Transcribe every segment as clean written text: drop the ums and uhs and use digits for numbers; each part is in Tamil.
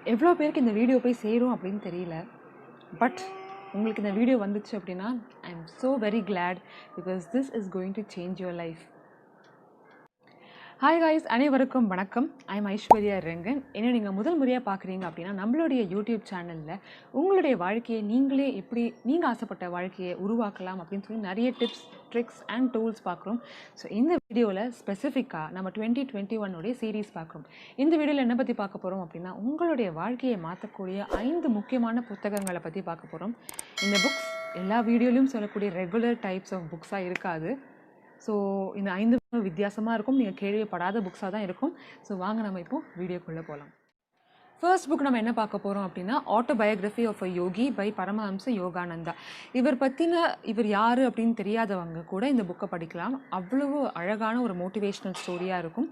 எவ்வளோ பேருக்கு இந்த வீடியோ போய் சேரும் அப்படின்னு தெரியல. பட் உங்களுக்கு இந்த வீடியோ வந்துச்சு அப்படின்னா I am so very glad because this is going to change your life. Hi guys, அனைவருக்கும் வணக்கம். I am Aishwarya Rengan. என்ன நீங்கள் முதல் முறையாக பார்க்குறீங்க அப்படின்னா நம்மளுடைய யூடியூப் சேனலில் உங்களுடைய வாழ்க்கையை நீங்களே எப்படி நீங்கள் ஆசைப்பட்ட வாழ்க்கையை உருவாக்கலாம் அப்படின்னு சொல்லி நிறைய டிப்ஸ், ட்ரிக்ஸ் அண்ட் டூல்ஸ் பார்க்குறோம். ஸோ இந்த வீடியோவில் ஸ்பெசிஃபிக்காக நம்ம 2021 சீரீஸ் பார்க்குறோம். இந்த வீடியோவில் என்ன பற்றி பார்க்க போகிறோம் அப்படின்னா உங்களுடைய வாழ்க்கையை மாற்றக்கூடிய 5 முக்கியமான புத்தகங்களை பற்றி பார்க்க போகிறோம். இந்த புக்ஸ் எல்லா வீடியோலையும் சொல்லக்கூடிய ரெகுலர் டைப்ஸ் ஆஃப் புக்ஸாக இருக்காது. ஸோ இந்த 5 வித்தியாசமாக இருக்கும், நீங்கள் கேள்விப்படாத புக்ஸாக தான் இருக்கும். ஸோ வாங்க நம்ம இப்போது வீடியோக்குள்ளே போகலாம். ஃபர்ஸ்ட் புக் நம்ம என்ன பார்க்க போகிறோம் அப்படின்னா autobiography of a yogi by Paramahamsa Yogananda. இவர் யார் அப்படின்னு தெரியாதவங்க கூட இந்த புக்கை படிக்கலாம். அவ்வளவு அழகான ஒரு மோட்டிவேஷ்னல் ஸ்டோரியாக இருக்கும்.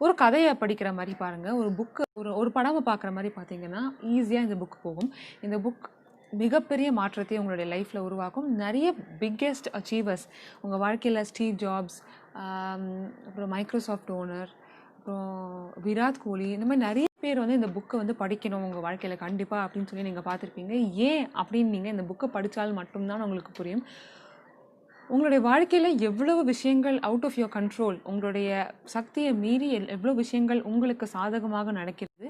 ஒரு கதையை படிக்கிற மாதிரி பாருங்கள், ஒரு புக்கு ஒரு படமை பார்க்குற மாதிரி பார்த்தீங்கன்னா ஈஸியாக இந்த புக் போகும். இந்த புக் மிகப்பெரிய மாற்றத்தை உங்களுடைய லைஃப்பில் உருவாக்கும். நிறைய பிக்கெஸ்ட் அச்சீவர்ஸ் உங்கள் வாழ்க்கையில் ஸ்டீவ் ஜாப்ஸ், அப்புறம் மைக்ரோசாஃப்ட் ஓனர், அப்புறம் விராட் கோலி, இந்த மாதிரி நிறைய பேர் வந்து இந்த புக்கை வந்து படிக்கணும் உங்கள் வாழ்க்கையில் கண்டிப்பாக அப்படின்னு சொல்லி நீங்கள் பார்த்துருப்பீங்க. ஏன் அப்படின்னு நீங்கள் இந்த புக்கை படித்தால் மட்டும்தான் உங்களுக்கு புரியும். உங்களுடைய வாழ்க்கையில் எவ்வளவு விஷயங்கள் அவுட் ஆஃப் யுவர் கண்ட்ரோல், உங்களுடைய சக்தியை மீறி எவ்வளோ விஷயங்கள் உங்களுக்கு சாதகமாக நடக்கிறது,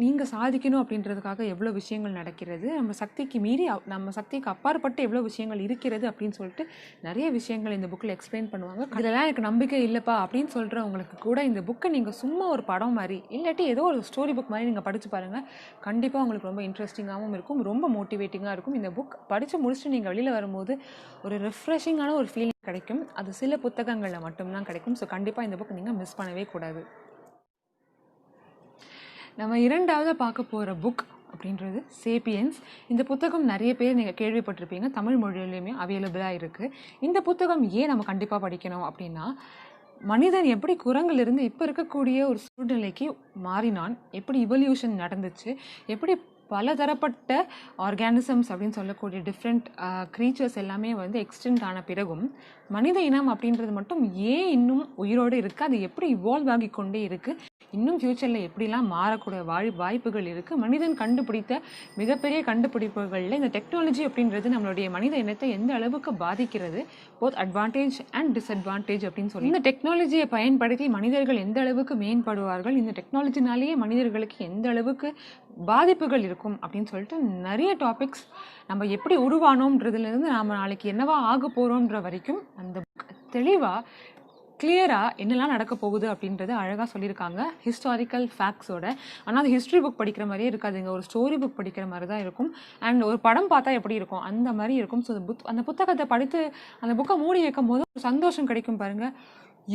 நீங்கள் சாதிக்கணும் அப்படின்றதுக்காக எவ்வளோ விஷயங்கள் நடக்கிறது, நம்ம சக்திக்கு மீறி நம்ம சக்திக்கு அப்பாற்பட்டு எவ்வளோ விஷயங்கள் இருக்கிறது அப்படின்னு சொல்லிட்டு நிறைய விஷயங்கள் இந்த புக்கில் எக்ஸ்பிளைன் பண்ணுவாங்க. இதெல்லாம் எனக்கு நம்பிக்கை இல்லைப்பா அப்படின்னு சொல்கிறவங்களுக்கு கூட இந்த புக்கை நீங்கள் சும்மா ஒரு படம் மாதிரி இல்லாட்டி ஏதோ ஒரு ஸ்டோரி புக் மாதிரி நீங்கள் படித்து பாருங்கள். கண்டிப்பாக உங்களுக்கு ரொம்ப இன்ட்ரெஸ்டிங்காகவும் இருக்கும், ரொம்ப மோட்டிவேட்டிங்காக இருக்கும். இந்த புக் படித்து முடிச்சுட்டு நீங்கள் வெளியில் வரும்போது ஒரு ரெஃப்ரெஷிங்கான ஒரு ஃபீலிங் கிடைக்கும். அது சில புத்தகங்களில் மட்டும்தான் கிடைக்கும். ஸோ கண்டிப்பாக இந்த புக் நீங்கள் மிஸ் பண்ணவே கூடாது. நம்ம இரண்டாவது பார்க்க போகிற புக் அப்படின்றது சேப்பியன்ஸ். இந்த புத்தகம் நிறைய பேர் நீங்கள் கேள்விப்பட்டிருப்பீங்க, தமிழ் மொழியிலையுமே அவைலபிளாக இருக்குது. இந்த புத்தகம் ஏன் நம்ம கண்டிப்பாக படிக்கணும் அப்படின்னா, மனிதன் எப்படி குரங்கிலிருந்து இப்போ இருக்கக்கூடிய ஒரு சூழ்நிலைக்கு மாறினான், எப்படி இவல்யூஷன் நடந்துச்சு, எப்படி பலதரப்பட்ட ஆர்கானிசம்ஸ் அப்படின்னு சொல்லக்கூடிய டிஃப்ரெண்ட் க்ரீச்சர்ஸ் எல்லாமே வந்து எக்ஸ்டெண்ட் ஆன பிறகும் மனித இனம் அப்படின்றது மட்டும் ஏன் இன்னும் உயிரோடு இருக்குது, அது எப்படி இவால்வ் ஆகி கொண்டே இருக்குது, இன்னும் ஃப்யூச்சரில் எப்படிலாம் மாறக்கூடிய வாய்ப்புகள் இருக்குது, மனிதன் கண்டுபிடித்த மிகப்பெரிய கண்டுபிடிப்புகளில் இந்த டெக்னாலஜி அப்படின்றது நம்மளுடைய மனித இனத்தை எந்த அளவுக்கு பாதிக்கிறது, போத் அட்வான்டேஜ் அண்ட் டிஸ்அட்வான்டேஜ் அப்படின்னு சொல்லி இந்த டெக்னாலஜியை பயன்படுத்தி மனிதர்கள் எந்த அளவுக்கு மேம்படுவார்கள், இந்த டெக்னாலஜினாலேயே மனிதர்களுக்கு எந்த அளவுக்கு பாதிப்புகள் இருக்கும் அப்படின்னு சொல்லிட்டு நிறைய டாபிக்ஸ், நம்ம எப்படி உருவானோன்றதுலேருந்து நாம் நாளைக்கு என்னவா ஆக போகிறோன்ற வரைக்கும் அந்த தெளிவாக கிளியராக என்னெல்லாம் நடக்க போகுது அப்படின்றது அழகாக சொல்லியிருக்காங்க ஹிஸ்டாரிக்கல் ஃபேக்ட்ஸோட. ஆனால் அது ஹிஸ்ட்ரி புக் படிக்கிற மாதிரியே இருக்காதுங்க, ஒரு ஸ்டோரி புக் படிக்கிற மாதிரி தான் இருக்கும். அண்ட் ஒரு படம் பார்த்தா எப்படி இருக்கும் அந்த மாதிரி இருக்கும். ஸோ அந்த புத்தகத்தை படித்து அந்த புக்கை மூடி வைக்கும் போது ஒரு சந்தோஷம் கிடைக்கும் பாருங்கள்,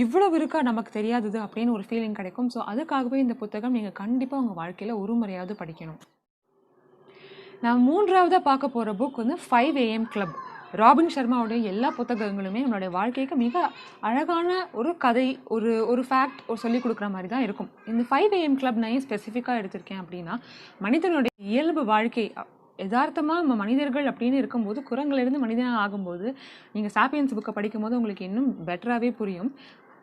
இவ்வளவு இருக்கா நமக்கு தெரியாதது அப்படின்னு ஒரு ஃபீலிங் கிடைக்கும். ஸோ அதுக்காகவே இந்த புத்தகம் நீங்கள் கண்டிப்பாக உங்கள் வாழ்க்கையில் ஒரு முறையாவது படிக்கணும். நான் மூன்றாவதாக பார்க்க போகிற புக் வந்து 5 AM கிளப். ராபின் சர்மாவுடைய எல்லா புத்தகங்களுமே நம்மளுடைய வாழ்க்கைக்கு மிக அழகான ஒரு கதை, ஒரு ஃபேக்ட் சொல்லிக் கொடுக்குற மாதிரி தான் இருக்கும். இந்த 5 AM கிளப் நான் ஏன் ஸ்பெசிஃபிக்காக எடுத்திருக்கேன் அப்படின்னா, மனிதனுடைய இயல்பு வாழ்க்கை யதார்த்தமாக நம்ம மனிதர்கள் அப்படின்னு இருக்கும்போது குரங்கிலிருந்து மனிதனாக ஆகும்போது நீங்கள் சாப்பியன்ஸ் புக்கை படிக்கும்போது உங்களுக்கு இன்னும் பெட்டராகவே புரியும்.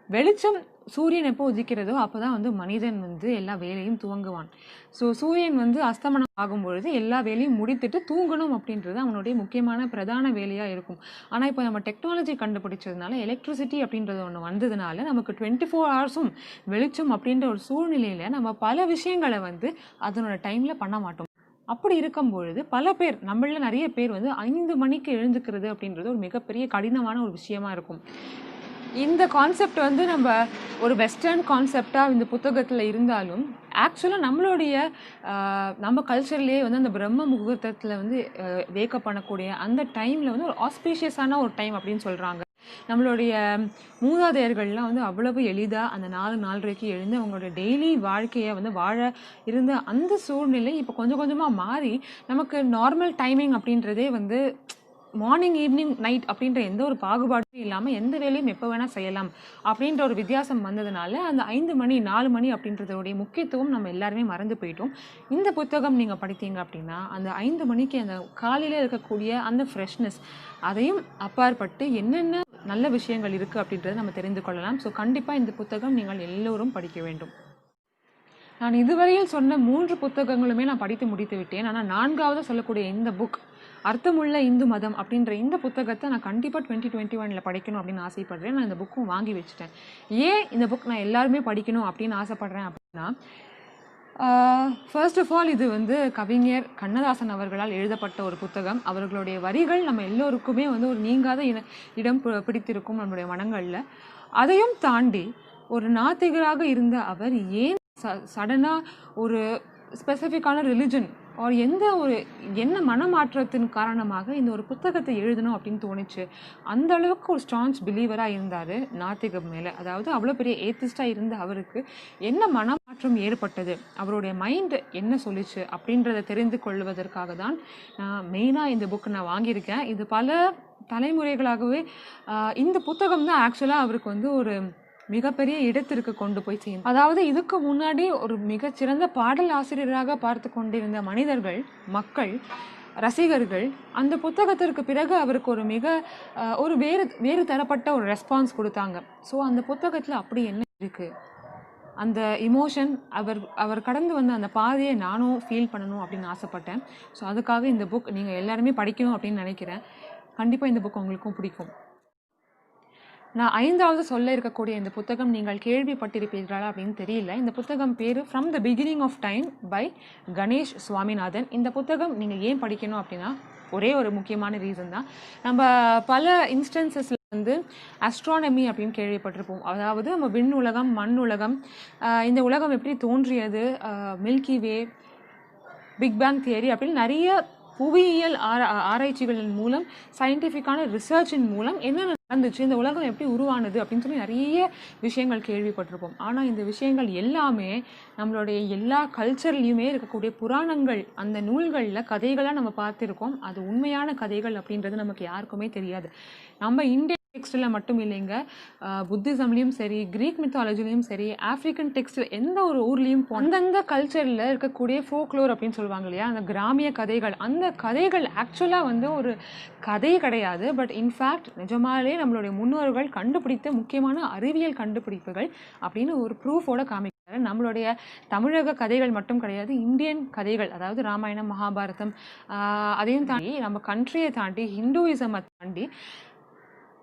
வெளிச்சம் சூரியன் எப்போ உதிக்கிறதோ அப்போ தான் வந்து மனிதன் வந்து எல்லா வேலையும் துவங்குவான். ஸோ சூரியன் வந்து அஸ்தமனம் ஆகும்பொழுது எல்லா வேலையும் முடித்துட்டு தூங்கணும் அப்படின்றது அவனுடைய முக்கியமான பிரதான வேலையாக இருக்கும். ஆனால் இப்போ நம்ம டெக்னாலஜி கண்டுபிடிச்சதுனால எலக்ட்ரிசிட்டி அப்படின்றது ஒன்று வந்ததுனால நமக்கு 24 ஹவர்ஸும் வெளிச்சம் அப்படின்ற ஒரு சூழ்நிலையில் நம்ம பல விஷயங்களை வந்து அதனோட டைமில் பண்ண மாட்டோம். அப்படி இருக்கும்பொழுது பல பேர் நம்மள நிறைய பேர் வந்து 5 மணிக்கு எழுந்துக்கிறது அப்படின்றது ஒரு மிகப்பெரிய கடினமான ஒரு விஷயமா இருக்கும். இந்த கான்செப்ட் வந்து நம்ம ஒரு வெஸ்டர்ன் கான்செப்டாக இந்த புத்தகத்தில் இருந்தாலும் ஆக்சுவலாக நம்ம கல்ச்சர்லேயே வந்து அந்த பிரம்ம முகூர்த்தத்தில் வந்து வேக்கப் பண்ணக்கூடிய அந்த டைமில் வந்து ஒரு ஆஸ்பீஷியஸான ஒரு டைம் அப்படின்னு சொல்கிறாங்க. நம்மளுடைய மூதாதையர்கள்லாம் வந்து அவ்வளவு எளிதாக அந்த 4-4:30 எழுந்து அவங்களோட டெய்லி வாழ்க்கையை வந்து வாழ இருந்த அந்த சூழ்நிலை இப்போ கொஞ்சம் கொஞ்சமாக மாறி நமக்கு நார்மல் டைமிங் அப்படின்றதே வந்து மார்னிங், ஈவினிங், நைட் அப்படின்ற எந்த ஒரு பாகுபாடும் இல்லாமல் எந்த வேலையும் எப்போ வேணால் செய்யலாம் அப்படின்ற ஒரு வித்தியாசம் வந்ததுனால அந்த 5 மணி 4 மணி அப்படின்றதோடைய முக்கியத்துவம் நம்ம எல்லாருமே மறந்து போயிட்டோம். இந்த புத்தகம் நீங்கள் படித்தீங்க அப்படின்னா அந்த 5 மணிக்கு அந்த காலையில் இருக்கக்கூடிய அந்த ஃப்ரெஷ்னஸ் அதையும் அப்பாற்பட்டு என்னென்ன நல்ல விஷயங்கள் இருக்குது அப்படின்றத நம்ம தெரிந்து கொள்ளலாம். ஸோ கண்டிப்பாக இந்த புத்தகம் நீங்கள் எல்லோரும் படிக்க வேண்டும். நான் இதுவரையில் சொன்ன 3 புத்தகங்களுமே நான் படித்து முடித்து விட்டேன். ஆனால் 4வது சொல்லக்கூடிய இந்த புக் அர்த்தமுள்ள இந்து மதம் அப்படின்ற இந்த புத்தகத்தை நான் கண்டிப்பாக 2021 படிக்கணும் அப்படின்னு ஆசைப்படுறேன். நான் இந்த புக்கும் வாங்கி வச்சுட்டேன். ஏன் இந்த புக் நான் எல்லாருமே படிக்கணும் அப்படின்னு ஆசைப்படுறேன் அப்படின்னா, ஃபர்ஸ்ட் ஆஃப் ஆல் இது வந்து கவிஞர் கண்ணதாசன் அவர்களால் எழுதப்பட்ட ஒரு புத்தகம். அவர்களுடைய வரிகள் நம்ம எல்லோருக்குமே வந்து ஒரு நீங்காத இடம் பிடித்திருக்கும் நம்மளுடைய மனங்களில். அதையும் தாண்டி ஒரு நாத்திகராக இருந்த அவர் ஏன் சடனாக ஒரு ஸ்பெசிஃபிக்கான ரிலிஜன் ஒரு என்ன மனமாற்றத்தின் காரணமாக இந்த ஒரு புத்தகத்தை எழுதணும் அப்படின்னு தோணுச்சு. அந்த அளவுக்கு ஒரு ஸ்ட்ராங் பிலீவராக இருந்தார் நாத்திகம் மேலே. அதாவது அவ்வளோ பெரிய ஏத்திஸ்டாக இருந்த அவருக்கு என்ன மனமாற்றம் ஏற்பட்டது, அவருடைய மைண்டு என்ன சொல்லிச்சு அப்படின்றத தெரிந்து கொள்வதற்காக தான் நான் மெயினாக இந்த புக்கு நான் வாங்கியிருக்கேன். இது பல தலைமுறைகளாகவே இந்த புத்தகம் தான் ஆக்சுவலாக அவருக்கு வந்து ஒரு மிகப்பெரிய இடத்திற்கு கொண்டு போய் சேர்ந்து. அதாவது இதுக்கு முன்னாடி ஒரு மிகச்சிறந்த பாடல் ஆசிரியராக பார்த்து கொண்டிருந்த மனிதர்கள், மக்கள், ரசிகர்கள் அந்த புத்தகத்திற்கு பிறகு அவருக்கு ஒரு வேறு தரப்பட்ட ஒரு ரெஸ்பான்ஸ் கொடுத்தாங்க. ஸோ அந்த புத்தகத்தில் அப்படி என்ன இருக்குது, அந்த இமோஷன் அவர் கடந்து வந்த அந்த பாதையை நானும் ஃபீல் பண்ணணும் அப்படின்னு ஆசைப்பட்டேன். ஸோ அதுக்காக இந்த புக் நீங்கள் எல்லாருமே படிக்கணும் அப்படின்னு நினைக்கிறேன். கண்டிப்பாக இந்த புக் உங்களுக்கும் பிடிக்கும். நான் 5வது சொல்ல இருக்கக்கூடிய இந்த புத்தகம் நீங்கள் கேள்விப்பட்டிருப்பீர்களா அப்படின்னு தெரியல. இந்த புத்தகம் பேர் from the beginning of time by Ganesh Swaminathan. இந்த புத்தகம் நீங்கள் ஏன் படிக்கணும் அப்படின்னா ஒரே ஒரு முக்கியமான ரீசன் தான். நம்ம பல இன்ஸ்டன்சஸில் வந்து அஸ்ட்ரானமி அப்படின்னு கேள்விப்பட்டிருப்போம். அதாவது நம்ம விண் உலகம், மண் உலகம், இந்த உலகம் எப்படி தோன்றியது, மில்கி வே, பிக் பேங் தியரி அப்படின்னு நிறைய புவியியல் ஆராய்ச்சிகளின் மூலம், சயின்டிஃபிக்கான ரிசர்ச்சின் மூலம் என்ன நடந்துச்சு, இந்த உலகம் எப்படி உருவானது அப்படின்னு சொல்லி நிறைய விஷயங்கள் கேள்விப்பட்டிருப்போம். ஆனால் இந்த விஷயங்கள் எல்லாமே நம்மளுடைய எல்லா கல்ச்சர்லேயுமே இருக்கக்கூடிய புராணங்கள், அந்த நூல்களில் கதைகளாக நம்ம பார்த்துருக்கோம். அது உண்மையான கதைகள் அப்படின்றது நமக்கு யாருக்குமே தெரியாது. நம்ம இந்தியன் டெக்ஸ்டில் மட்டும் இல்லைங்க, புத்திசம்லேயும் சரி, கிரீக் மித்தாலஜிலையும் சரி, ஆஃப்ரிக்கன் டெக்ஸ்டில் எந்த ஒரு ஊர்லேயும் அந்தந்த கல்ச்சரில் இருக்கக்கூடிய ஃபோக்லோர் அப்படின்னு சொல்லுவாங்க இல்லையா, அந்த கிராமிய கதைகள், அந்த கதைகள் ஆக்சுவலாக வந்து ஒரு கதை கிடையாது. பட் இன்ஃபேக்ட் நிஜமாலே நம்மளுடைய முன்னோர்கள் கண்டுபிடித்த முக்கியமான அறிவியல் கண்டுபிடிப்புகள் அப்படின்னு ஒரு ப்ரூஃபோட காமிக்கிறார். நம்மளுடைய தமிழக கதைகள் மட்டும் கிடையாது, இந்தியன் கதைகள், அதாவது ராமாயணம், மகாபாரதம், அதையும் தாண்டி நம்ம கண்ட்ரியை தாண்டி ஹிந்துயிசமை தாண்டி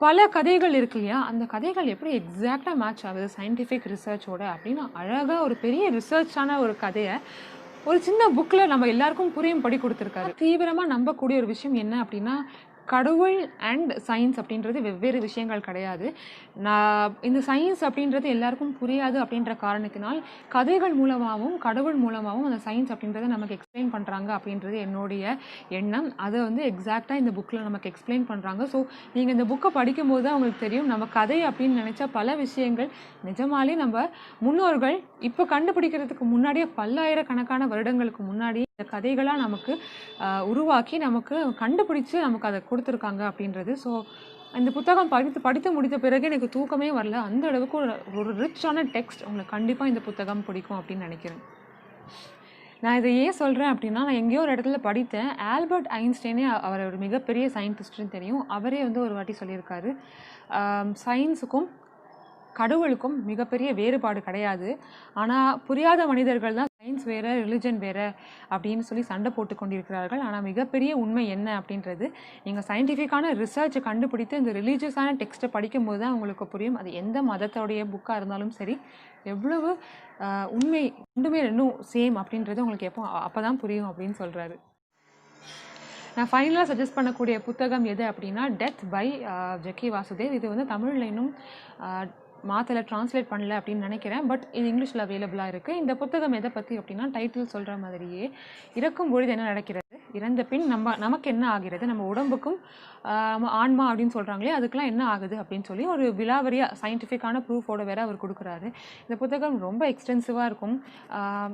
பல கதைகள் இருக்கு இல்லையா, அந்த கதைகள் எப்படி எக்ஸாக்டாக மேட்ச் ஆகுது சயின்டிஃபிக் ரிசர்ச்சோட அப்படின்னு அழகாக ஒரு பெரிய ரிசர்ச்சான ஒரு கதையை ஒரு சின்ன புக்கில் நம்ம எல்லாருக்கும் புரியும்படி கொடுத்துருக்காரு. தீவிரமாக நம்பக்கூடிய ஒரு விஷயம் என்ன அப்படின்னா, கடவுள் அண்ட் சயின்ஸ் அப்படின்றது வெவ்வேறு விஷயங்கள் கிடையாது. இந்த சயின்ஸ் அப்படின்றது எல்லாருக்கும் புரியாது அப்படின்ற காரணத்தினால் கதைகள் மூலமாகவும் கடவுள் மூலமாகவும் அந்த சயின்ஸ் அப்படின்றத நமக்கு எக்ஸ்பிளைன் பண்ணுறாங்க அப்படின்றது என்னுடைய எண்ணம். அதை வந்து எக்ஸாக்டாக இந்த புக்கில் நமக்கு எக்ஸ்பிளைன் பண்ணுறாங்க. ஸோ நீங்கள் இந்த புக்கை படிக்கும்போது தான் உங்களுக்கு தெரியும், நம்ம கதை அப்படின்னு நினச்சா பல விஷயங்கள் நிஜமாலே நம்ம முன்னோர்கள் இப்போ கண்டுபிடிக்கிறதுக்கு முன்னாடியே பல்லாயிரக்கணக்கான வருடங்களுக்கு முன்னாடியே இந்த கதைகளாக நமக்கு உருவாக்கி நமக்கு கண்டுபிடிச்சு நமக்கு அதை கொடுத்துருக்காங்க அப்படின்றது. ஸோ இந்த புத்தகம் படித்து முடித்த பிறகு எனக்கு தூக்கமே வரல. அந்த அளவுக்கு ஒரு ரிச்சான டெக்ஸ்ட். உங்களுக்கு கண்டிப்பாக இந்த புத்தகம் பிடிக்கும் அப்படின்னு நினைக்கிறேன். நான் இதை ஏன் சொல்கிறேன் அப்படின்னா, நான் எங்கேயோ ஒரு இடத்துல படித்தேன், ஆல்பர்ட் ஐன்ஸ்டைனே அவர் ஒரு மிகப்பெரிய சயின்டிஸ்ட்னு தெரியும். அவரே வந்து ஒரு வாட்டி சொல்லியிருக்காரு, சயின்ஸுக்கும் கடவுளுக்கும் மிகப்பெரிய வேறுபாடு கிடையாது. ஆனால் புரியாத மனிதர்கள் தான் சயின்ஸ் வேறு, ரிலிஜன் வேறு அப்படின்னு சொல்லி சண்டை போட்டு கொண்டிருக்கிறார்கள். ஆனால் மிகப்பெரிய உண்மை என்ன அப்படின்றது நீங்கள் சயின்டிஃபிக்கான ரிசர்ச்சை கண்டுபிடித்து இந்த ரிலீஜியஸான டெக்ஸ்ட்டை படிக்கும்போது தான் உங்களுக்கு புரியும். அது எந்த மதத்தோடைய புக்காக இருந்தாலும் சரி, எவ்வளவு உண்மை ரெண்டுமே ரெண்டும் சேம் அப்படின்றது உங்களுக்கு அப்போ தான் புரியும் அப்படின்னு சொல்கிறாரு. நான் ஃபைனலாக சஜஸ்ட் பண்ணக்கூடிய புத்தகம் எது அப்படின்னா டெத் பை ஜக்கி வாசுதேவ். இது வந்து தமிழில் இன்னும் மாற்றலை, ட்ரான்ஸ்லேட் பண்ணல அப்படின்னு நினைக்கிறேன். பட் இது இங்கிலீஷில் அவைலபிளாக இருக்குது. இந்த புத்தகம் எதை பற்றி அப்படின்னா, டைட்டில் சொல்கிற மாதிரியே இறக்கும் பொழுது என்ன நடக்கிறது, இறந்த பின் நமக்கு என்ன ஆகிறது, நம்ம உடம்புக்கும் நம்ம ஆன்மா அப்படின்னு சொல்கிறாங்களே அதுக்கெலாம் என்ன ஆகுது அப்படின்னு சொல்லி ஒரு விலாவரியாக சயின்டிஃபிக்கான ப்ரூஃபோட வேற அவர் கொடுக்குறாரு. இந்த புத்தகம் ரொம்ப எக்ஸ்டென்சிவாக இருக்கும்.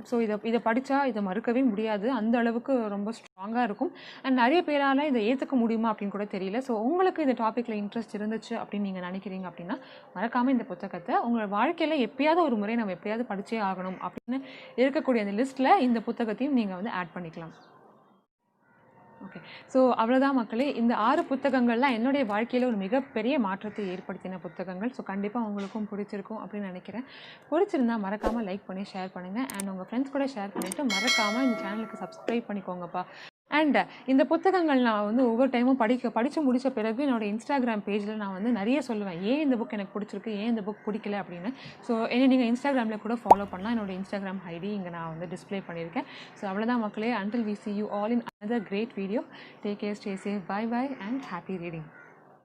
ஸோ இதை படித்தா இதை மறுக்கவே முடியாது, அந்த அளவுக்கு ரொம்ப ஸ்ட்ராங்காக இருக்கும். அண்ட் நிறைய பேரால் இதை ஏற்றுக்க முடியுமா அப்படின்னு கூட தெரியல. ஸோ உங்களுக்கு இந்த டாப்பிக்கில் இன்ட்ரெஸ்ட் இருந்துச்சு அப்படின்னு நீங்கள் நினைக்கிறீங்க அப்படின்னா மறக்காமல் இந்த புத்தகத்தை உங்களோட வாழ்க்கையில் எப்பயாவது ஒரு முறை நம்ம எப்பயாவது படித்தே ஆகணும் அப்படின்னு இருக்கக்கூடிய அந்த லிஸ்ட்டில் இந்த புத்தகத்தையும் நீங்கள் வந்து ஆட் பண்ணிக்கலாம். ஓகே. ஸோ அவ்வளோதான் மக்களே. இந்த 6 புத்தகங்கள்லாம் என்னுடைய வாழ்க்கையில் ஒரு மிகப்பெரிய மாற்றத்தை ஏற்படுத்தின புத்தகங்கள். ஸோ கண்டிப்பாக உங்களுக்கும் பிடிச்சிருக்கும் அப்படின்னு நினைக்கிறேன். பிடிச்சிருந்தா மறக்காமல் லைக் பண்ணி ஷேர் பண்ணுங்கள். அண்ட் உங்கள் ஃப்ரெண்ட்ஸ் கூட ஷேர் பண்ணிவிட்டு மறக்காமல் இந்த சேனலுக்கு சப்ஸ்கிரைப் பண்ணிக்கோங்கப்பா. அண்ட் இந்த புத்தகங்கள் நான் வந்து ஒவ்வொரு டைமும் படித்து முடித்த பிறகு என்னோட இன்ஸ்டாகிராம் பேஜில் நான் வந்து நிறைய சொல்லுவேன், ஏன் இந்த புக் எனக்கு பிடிச்சிருக்கு, ஏன் இந்த புக் பிடிக்கல அப்படின்னு. ஸோ என்னை நீங்கள் இன்ஸ்டாகிராமில் கூட ஃபாலோ பண்ணலாம். என்னோட இன்ஸ்டாகிராம் ஐடி இங்கே நான் வந்து டிஸ்ப்ளே பண்ணியிருக்கேன். ஸோ அவ்வளோதான் மக்களே. Until we see you all in another great video. Take care, stay safe, bye bye and happy reading.